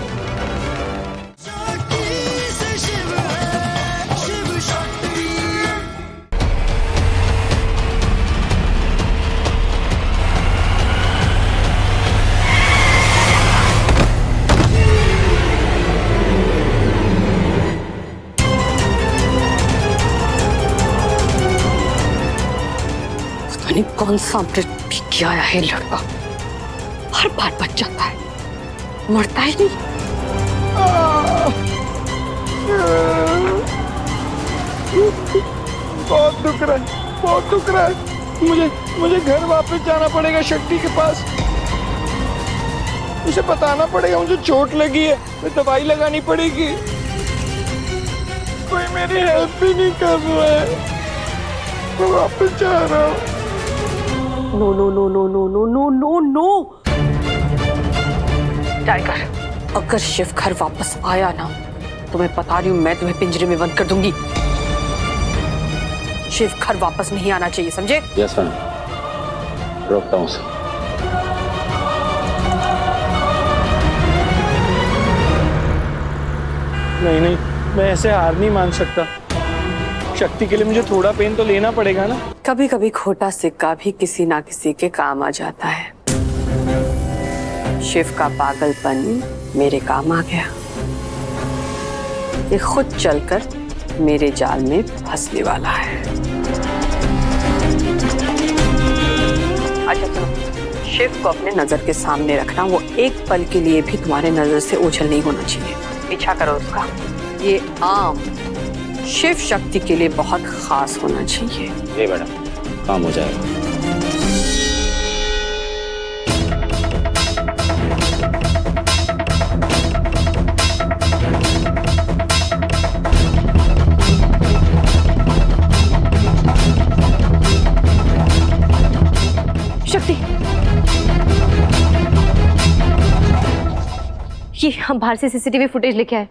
कौन सा अमृत पी के आया है लड़का, हर बार बच जाता है, मरता ही नहीं। बहुत दुख रहा है, बहुत दुख रहा है। मुझे घर वापस जाना पड़ेगा शक्ति के पास। उसे बताना पड़ेगा मुझे चोट लगी है, मुझे दवाई लगानी पड़ेगी। कोई मेरी हेल्प भी नहीं कर रहा है, मैं वापस जा रहा हूँ। No no no no no no no no no. Tiger, अगर शिव घर वापस आया ना तो मैं बता रही हूँ, मैं तुम्हें पिंजरे में बंद कर दूंगी। शिव घर वापस नहीं आना चाहिए, समझे? यस मैम, रोकता हूँ उसे। नहीं, मैं ऐसे हार नहीं मान सकता। शक्ति के लिए मुझे थोड़ा पेन तो लेना पड़ेगा ना। कभी कभी खोटा सिक्का भी किसी ना किसी के काम आ जाता है। शिव का पागलपन मेरे काम आ गया, ये खुद चलकर मेरे जाल में फंसने वाला है। अच्छा सुनो, शिव को अपने नजर के सामने रखना, वो एक पल के लिए भी तुम्हारे नजर से ओझल नहीं होना चाहिए। पीछा करो उसका। ये आम शिव शक्ति के लिए बहुत खास होना चाहिए। जी मैडम, काम हो जाएगा। शक्ति, ये हम बाहर से सीसीटीवी फुटेज लेके आए।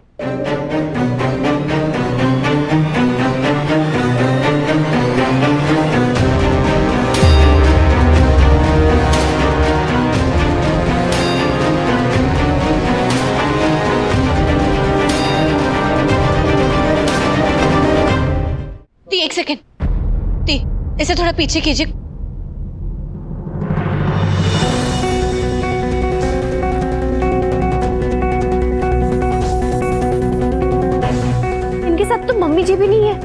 एक सेकेंड, इसे थोड़ा पीछे कीजिए। इनके साथ तो मम्मी जी भी नहीं है।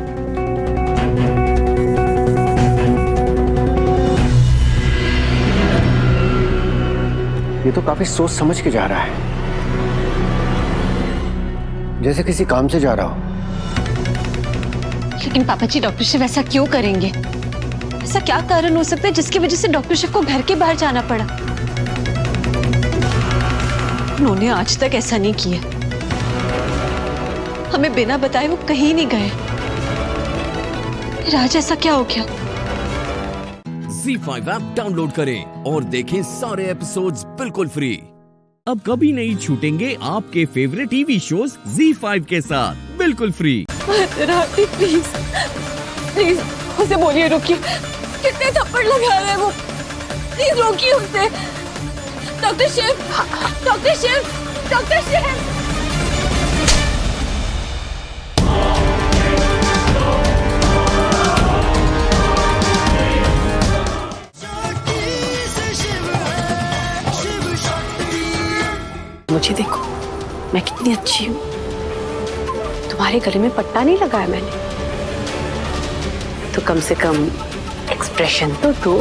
ये तो काफी सोच समझ के जा रहा है, जैसे किसी काम से जा रहा हो। लेकिन पापा जी डॉक्टर शिव ऐसा क्यों करेंगे? ऐसा क्या कारण हो सकता है जिसकी वजह से डॉक्टर शिव को घर के बाहर जाना पड़ा? उन्होंने आज तक ऐसा नहीं किया। हमें बिना बताए वो कहीं नहीं गए। फिर आज ऐसा क्या हो गया? ZEE5 ऐप डाउनलोड करें और देखें सारे एपिसोड्स बिल्कुल फ्री। अब कभी नहीं छूटेंगे आपके फेवरेट टीवी शोज ZEE5 के साथ बिल्कुल फ्री। राठी प्लीज प्लीज उसे बोलिए रुकिए। कितने थप्पड़ लगा रहे हैं वो, प्लीज रोकिए उसे। Doctor Shiv, doctor Shiv, doctor Shiv. मुझे देखो, मैं कितनी अच्छी हूँ। तुम्हारे गले में पट्टा नहीं लगाया मैंने, तो कम से कम एक्सप्रेशन तो दो।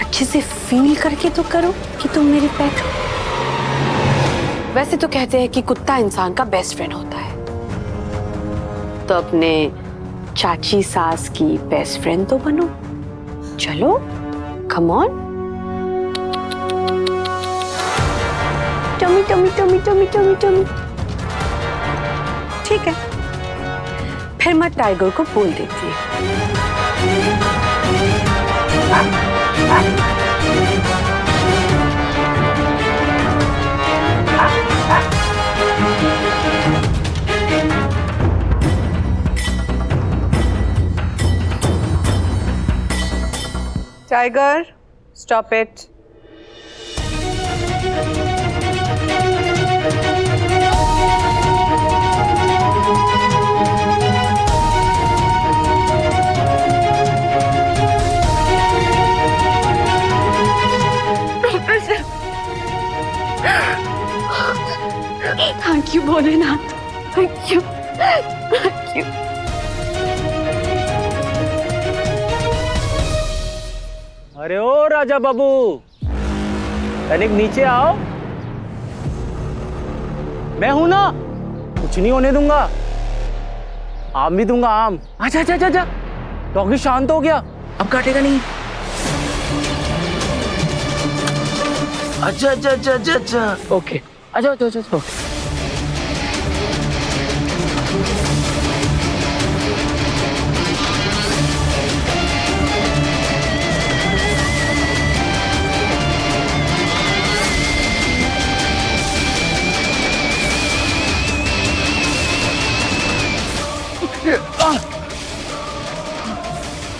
अच्छे से फील करके तो करो कि तुम मेरी पेट हो। वैसे तो कहते हैं कि कुत्ता इंसान का बेस्ट फ्रेंड होता है, तो अपने चाची सास की बेस्ट फ्रेंड तो बनो। चलो come on. Tummy tummy tummy tummy tummy tummy. ठीक है, फिर मैं टाइगर को बोल देती हूँ। Tiger, stop it. Thank you Bholenath, thank you, thank you. अरे ओ राजा बाबू, तनिक नीचे आओ। मैं हूं ना, कुछ नहीं होने दूंगा। आम भी दूंगा, आम। अच्छा अच्छा अच्छा, डॉगी शांत हो गया, अब काटेगा नहीं। अच्छा अच्छा अच्छा अच्छा अच्छा, ओके। अच्छा अच्छा अच्छा, ओके।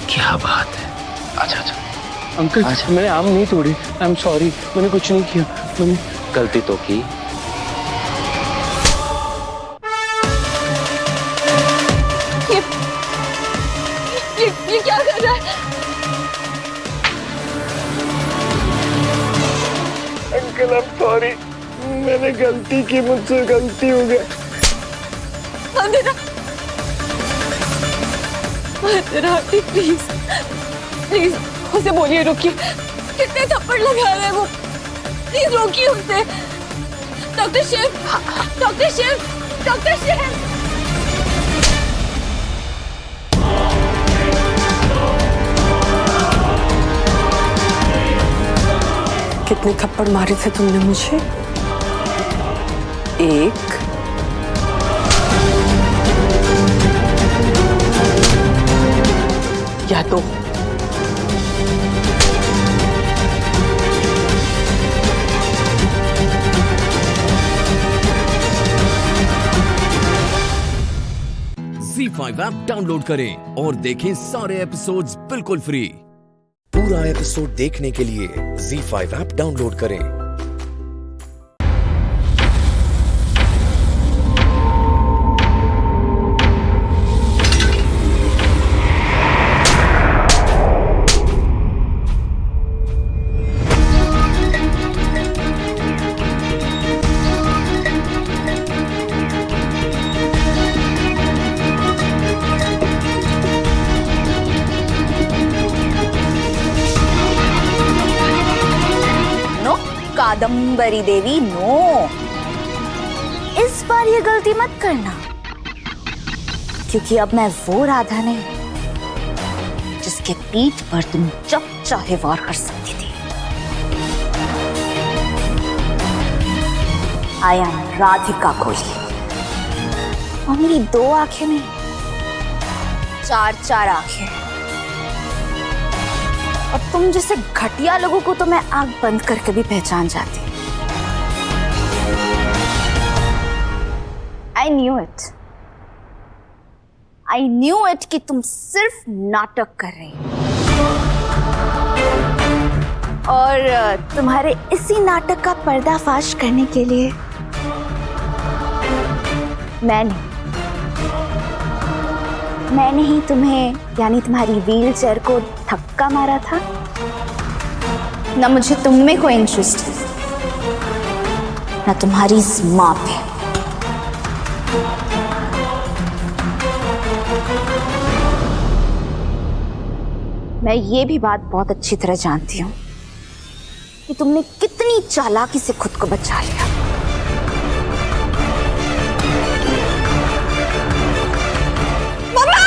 क्या बात है। अच्छा अच्छा अंकल, अच्छा। मैंने आम नहीं तोड़ी, आई एम सॉरी, मैंने कुछ नहीं किया। मैंने गलती तो की। ये क्या कर रहा है? अंकल आई एम सॉरी, मैंने गलती की, मुझसे गलती हो गया। राठी प्लीज प्लीज उसे बोलिए रुकिए। कितने थप्पड़ लगा रहे हैं वो, प्लीज रोकिए उसे। Doctor Shiv, doctor Shiv, doctor Shiv. कितने थप्पड़ मारे थे तुमने मुझे? एक, या दो? ZEE5 ऐप डाउनलोड करें और देखें सारे एपिसोड्स बिल्कुल फ्री। पूरा एपिसोड देखने के लिए ZEE5 ऐप डाउनलोड करें। कादम्बरी देवी, नो, इस बार ये गलती मत करना, क्योंकि अब मैं वो राधा नहीं जिसकी उसके पीठ पर तुम जब चाहे वार कर सकती थी। आई एम राधिका कोहली और मेरी 2 आंखें नहीं, 4 आंखें। और तुम जैसे घटिया लोगों को तो मैं आंख बंद करके भी पहचान जाती। आई न्यू इट कि तुम सिर्फ नाटक कर रही हो और तुम्हारे इसी नाटक का पर्दाफाश करने के लिए मैंने ही तुम्हें यानी तुम्हारी व्हीलचेयर को धक्का मारा था ना। मुझे तुम में कोई इंटरेस्ट है ना तुम्हारी इस माँ पे। मैं ये भी बात बहुत अच्छी तरह जानती हूँ कि तुमने कितनी चालाकी से खुद को बचा लिया। मम्मा!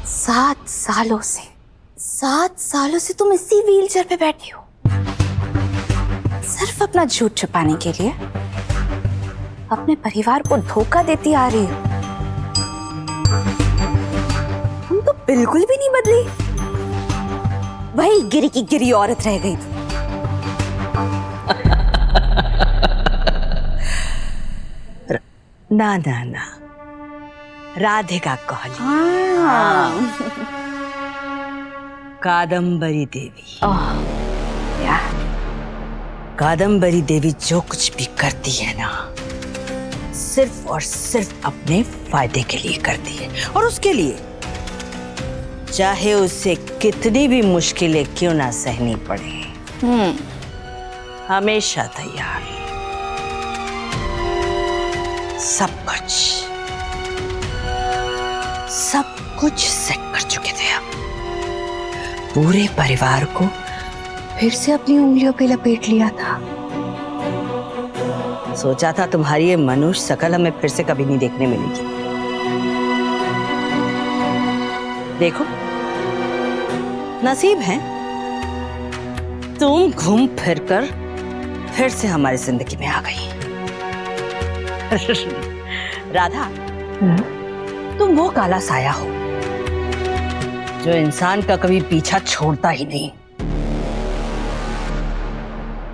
7 सालों से तुम इसी व्हीलचेयर पे बैठी हो सिर्फ अपना झूठ छुपाने के लिए। अपने परिवार को धोखा देती आ रही हो। तुम तो बिल्कुल भी नहीं बदली, वही गिरी की गिरी औरत रह गई। ना ना ना, राधिका कोहली, कादम्बरी देवी। कादम्बरी देवी जो कुछ भी करती है ना, सिर्फ और सिर्फ अपने फायदे के लिए करती है, और उसके लिए चाहे उसे कितनी भी मुश्किलें क्यों ना सहनी पड़े, हमेशा तैयार। सब कुछ सेट कर चुके थे हम। पूरे परिवार को फिर से अपनी उंगलियों पे लपेट लिया था। सोचा था तुम्हारी ये मनुष्य शकल हमें फिर से कभी नहीं देखने मिलेगी। देखो, नसीब है तुम घूम फिर कर फिर से हमारी जिंदगी में आ गई। राधा, तुम वो काला साया हो जो इंसान का कभी पीछा छोड़ता ही नहीं।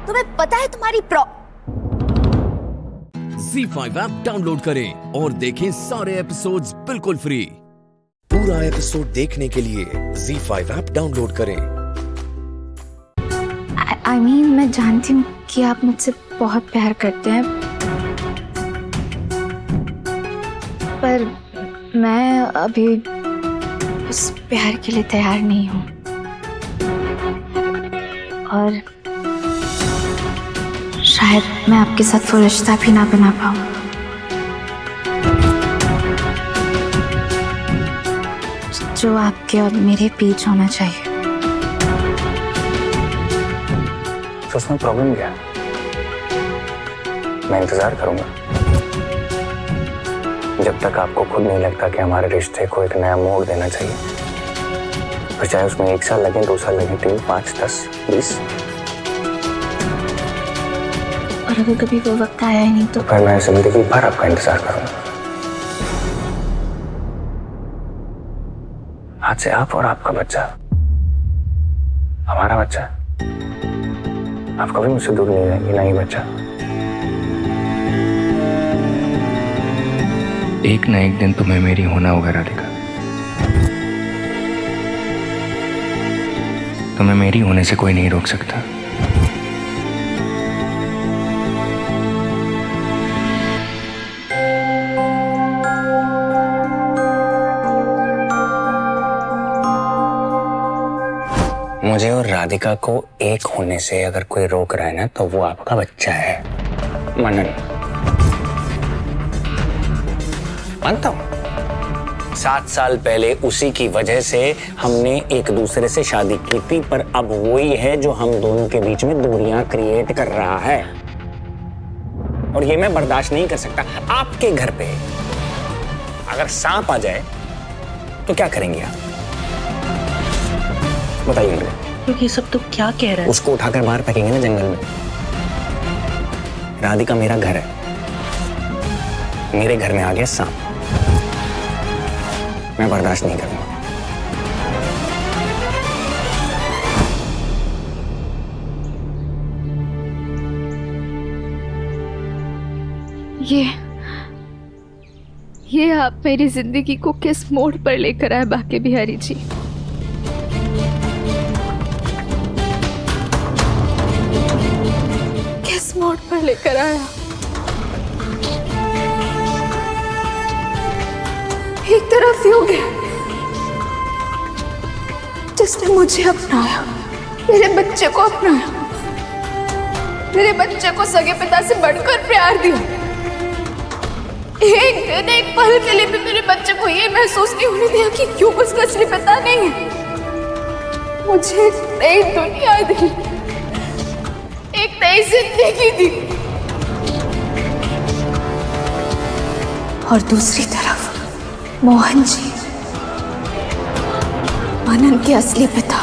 तुम्हें पता है तुम्हारी ZEE5 ऐप डाउनलोड करें और देखें सारे एपिसोड्स बिल्कुल फ्री। पूरा एपिसोड देखने के लिए ZEE5 ऐप डाउनलोड करें। I mean, मैं जानती हूँ कि आप मुझसे बहुत प्यार करते हैं, पर मैं अभी उस प्यार के लिए तैयार नहीं हूँ। और शायद मैं आपके साथ वो रिश्ता भी ना बना पाऊँ। जो आपके और मेरे बीच होना चाहिए। तो उसमें प्रॉब्लम क्या है? मैं इंतजार करूंगा जब तक आपको खुद नहीं लगता कि हमारे रिश्ते को एक नया मोड़ देना चाहिए। फिर चाहे उसमें 1 साल लगे, 2 साल लगे, 3, 5, 10, 20। और अगर कभी वो वक्त आया ही नहीं तो फिर मैं जिंदगी भर आपका इंतजार करूंगा। आज से आप और आपका बच्चा हमारा बच्चा। आप कभी मुझसे दूर नहीं रहेंगी, ना ही बच्चा। एक ना एक दिन तुम्हें मेरी होना होगा राधिका। तुम्हें मेरी होने से कोई नहीं रोक सकता। मुझे और राधिका को एक होने से अगर कोई रोक रहा है ना, तो वो आपका बच्चा है, मनन। मानता हूं 7 साल पहले उसी की वजह से हमने एक दूसरे से शादी की थी, पर अब वही है जो हम दोनों के बीच में दूरियां क्रिएट कर रहा है। और ये मैं बर्दाश्त नहीं कर सकता। आपके घर पे अगर सांप आ जाए तो क्या करेंगे आप? बताइए मुझे। तो ये सब तो क्या कह रहा है? उसको उठाकर बाहर फेंकेंगे ना जंगल में। राधिका मेरा घर है, मेरे घर में आ गया सांप, मैं बर्दाश्त नहीं करूंगा। ये आप मेरी जिंदगी को किस मोड़ पर लेकर आए बाके बिहारी जी? किस मोड़ पर लेकर आया? एक तरफ योग है जिसने मुझे अपनाया, मेरे बच्चे को अपनाया, मेरे बच्चे को सगे पिता से बढ़कर प्यार दिया। एक दिन एक पल के लिए भी मेरे बच्चे को ये महसूस नहीं होने दिया कि क्यों उसका असली पिता नहीं है। मुझे एक नई दुनिया दी, एक नई जिंदगी दी, और दूसरी तरफ मोहन जी, आनंद के असली पिता।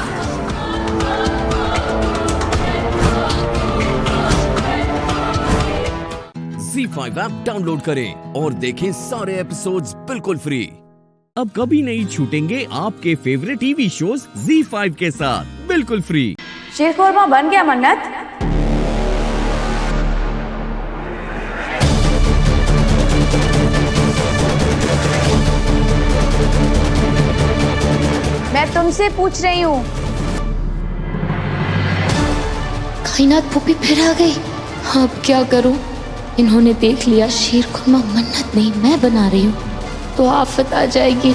ZEE5 ऐप डाउनलोड करें और देखें सारे एपिसोड्स बिल्कुल फ्री। अब कभी नहीं छूटेंगे आपके फेवरेट टीवी शोज ZEE5 के साथ बिल्कुल फ्री। शीरखोरमा बन गया मन्नत? मैं तुमसे पूछ रही हूँ। कायनात फूफी फिर आ गई। अब क्या करूं? इन्होंने देख लिया शीरखुरमा मन्नत नहीं मैं बना रही हूँ तो आफत आ जाएगी।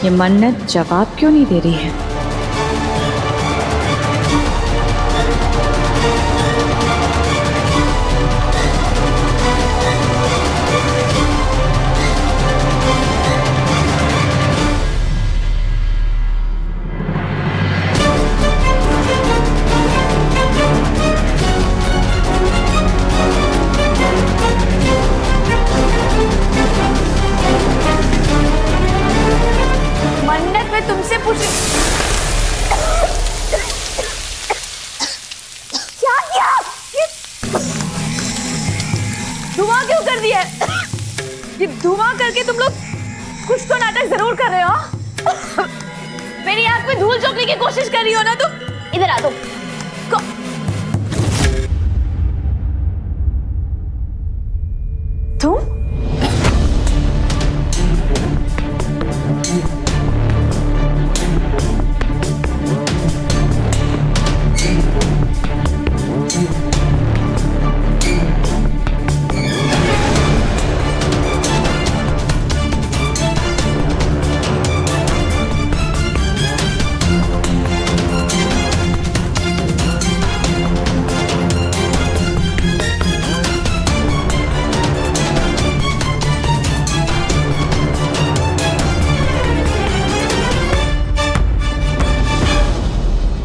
ये मन्नत जवाब क्यों नहीं दे रही है? धुआं क्यों कर दिया? ये धुआं करके तुम लोग कुछ तो नाटक जरूर कर रहे हो। मेरी आंख में धूल झोंकने की कोशिश कर रही हो ना तुम? इधर आ तुम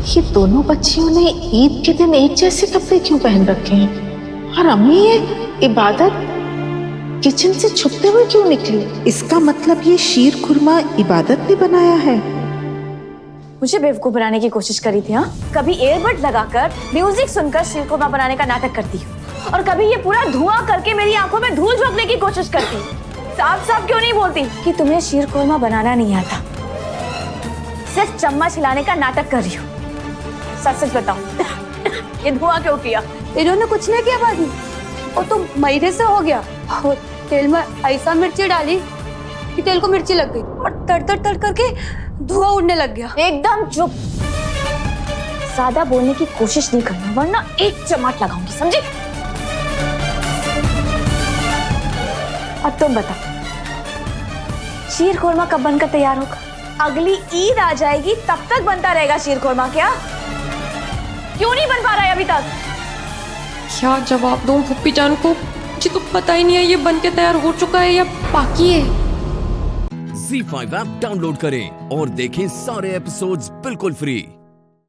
ये दोनों बच्चियों ने ईद के दिन एक जैसे कपड़े क्यों पहन रखे हैं? और अम्मी ये इबादत किचन से छुपते हुए क्यों निकली? इसका मतलब ये शीर खुरमा इबादत ने बनाया है। मुझे बेवकूफ बनाने की कोशिश करी थी। हाँ, कभी एयरबड लगाकर म्यूजिक सुनकर शीर खुरमा बनाने का नाटक करती हूँ और कभी ये पूरा धुआं करके मेरी आंखों में धूल झोंकने की कोशिश करती। साफ साफ क्यों नहीं बोलती कि तुम्हें शीर खुरमा बनाना नहीं आता, सिर्फ चम्मच हिलाने का नाटक कर रही हो? सच सच बताओ, ये धुआं क्यों किया? इन्होंने कुछ नहीं किया भाभी, वो तो मैदे से हो गया और तेल में ऐसा मिर्ची डाली कि तेल को मिर्ची लग गई और तड़ करके धुआं उड़ने लग गया। एकदम चुप, ज्यादा बोलने की कोशिश नहीं करना वरना एक चमाट लगाऊंगी, समझी? अब तुम बताओ, शीर खुरमा कब बनकर तैयार होगा? अगली ईद आ जाएगी तब तक बनता रहेगा शीर खुरमा क्या? क्यों नहीं बन पा रहा है अभी तक? क्या जवाब दूं पुप्पी जान को? मुझे तो पता ही नहीं है ये बन के तैयार हो चुका है या बाकी है। ZEE5 ऐप डाउनलोड करें और देखें सारे एपिसोड्स बिल्कुल फ्री।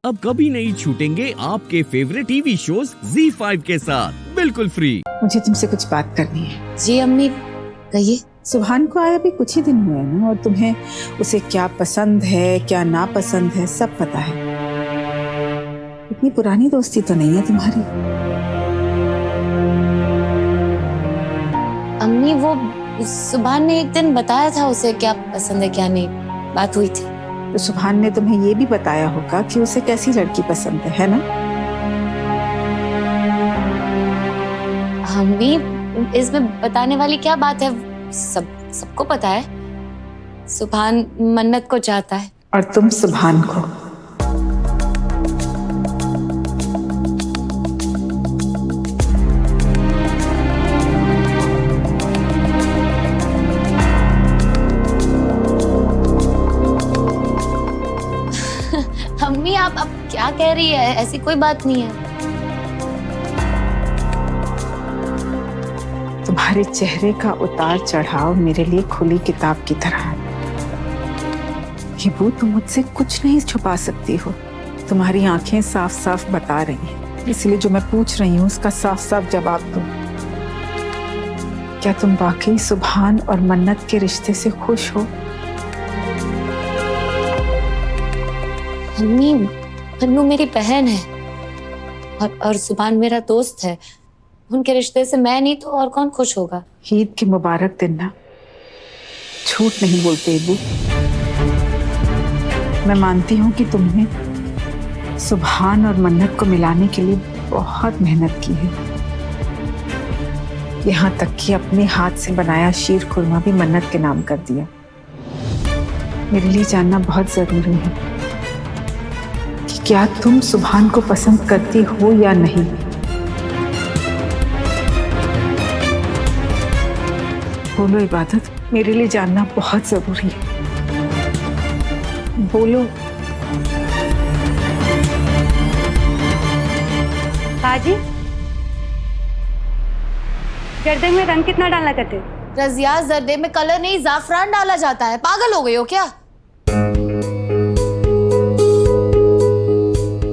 अब कभी नहीं छूटेंगे आपके फेवरेट टीवी शोज ZEE5 के साथ बिल्कुल फ्री। मुझे तुमसे कुछ बात करनी है। जी अम्मी कहिए। सुभान को आया भी कुछ ही दिन हुए हैं ना, और तुम्हें उसे क्या पसंद है क्या नापसंद है सब पता है। इतनी पुरानी दोस्ती तो नहीं है तुम्हारी। अम्मी वो सुभान ने एक दिन बताया था उसे क्या पसंद है क्या नहीं, बात हुई थी। तो सुभान ने तुम्हें ये भी बताया होगा कि उसे कैसी लड़की पसंद है ना? अम्मी इसमें बताने वाली क्या बात है, सबको पता है। सुभान मन्नत को चाहता है और तुम सुभान को। अम्मी आप अब क्या कह रही है, ऐसी कोई बात नहीं है। तुम्हारे चेहरे का उतार चढ़ाव मेरे लिए खुली किताब की तरह है। कि वो तुम मुझसे कुछ नहीं छुपा सकती हो। तुम्हारी आंखें साफ साफ बता रही हैं, इसलिए जो मैं पूछ रही हूँ उसका साफ साफ जवाब दो। क्या तुम वाकई सुभान और मन्नत के रिश्ते से खुश हो? अम्मी अन्नू मेरी बहन है और सुभान मेरा दोस्त है। उनके रिश्ते से मैं नहीं तो और कौन खुश होगा। ईद के मुबारक दिन ना, झूठ नहीं बोलते अबू। मैं मानती हूँ कि तुमने सुभान और मन्नत को मिलाने के लिए बहुत मेहनत की है। यहाँ तक कि अपने हाथ से बनाया शीर खुरमा भी मन्नत के नाम कर दिया। मेरे लिए जानना बहुत जरूरी है कि क्या तुम सुभान को पसंद करती हो या नहीं। बोलो इबादत, मेरे लिए जानना बहुत जरूरी है। बोलो। बाजी, जर्दे में रंग कितना डालना करते? रजिया जर्दे में कलर नहीं जाफरान डाला जाता है, पागल हो गई हो क्या?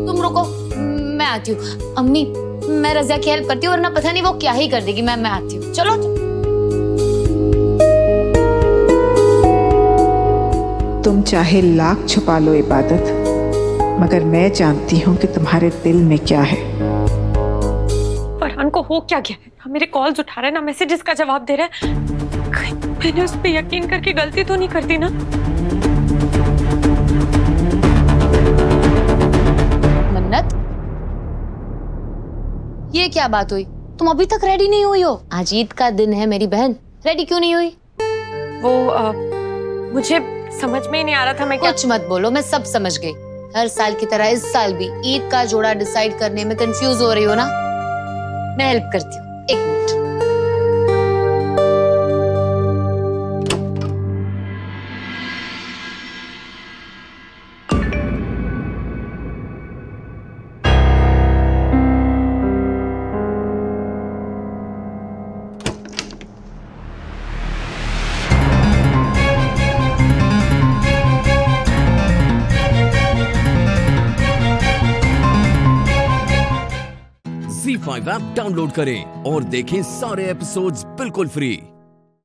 तुम रुको मैं आती हूँ। अम्मी मैं रजिया की हेल्प करती हूँ वरना पता नहीं वो क्या ही कर देगी। मैं आती हूँ। चलो तुम चाहे लाख छुपा लो इबादत, मगर मैं जानती हूँ कि तुम्हारे दिल में क्या है। फरहान को हो क्या गया है? ना मेरे कॉल्स उठा रहा है ना मैसेजेस का जवाब दे रहा है। कहीं मैंने उस पर यकीन करके गलती तो नहीं कर दी ना? मन्नत ये क्या बात हुई? तुम अभी तक रेडी नहीं हुई हो? आज ईद का दिन है मेरी बहन, रेडी क्यों नहीं हुई? वो मुझे समझ में ही नहीं आ रहा था मैं क्या। कुछ मत बोलो, मैं सब समझ गई। हर साल की तरह इस साल भी ईद का जोड़ा डिसाइड करने में कंफ्यूज हो रही हो ना? मैं हेल्प करती हूँ, एक मिनट। ZEE5 ऐप डाउनलोड करें और देखें सारे एपिसोड्स बिल्कुल फ्री।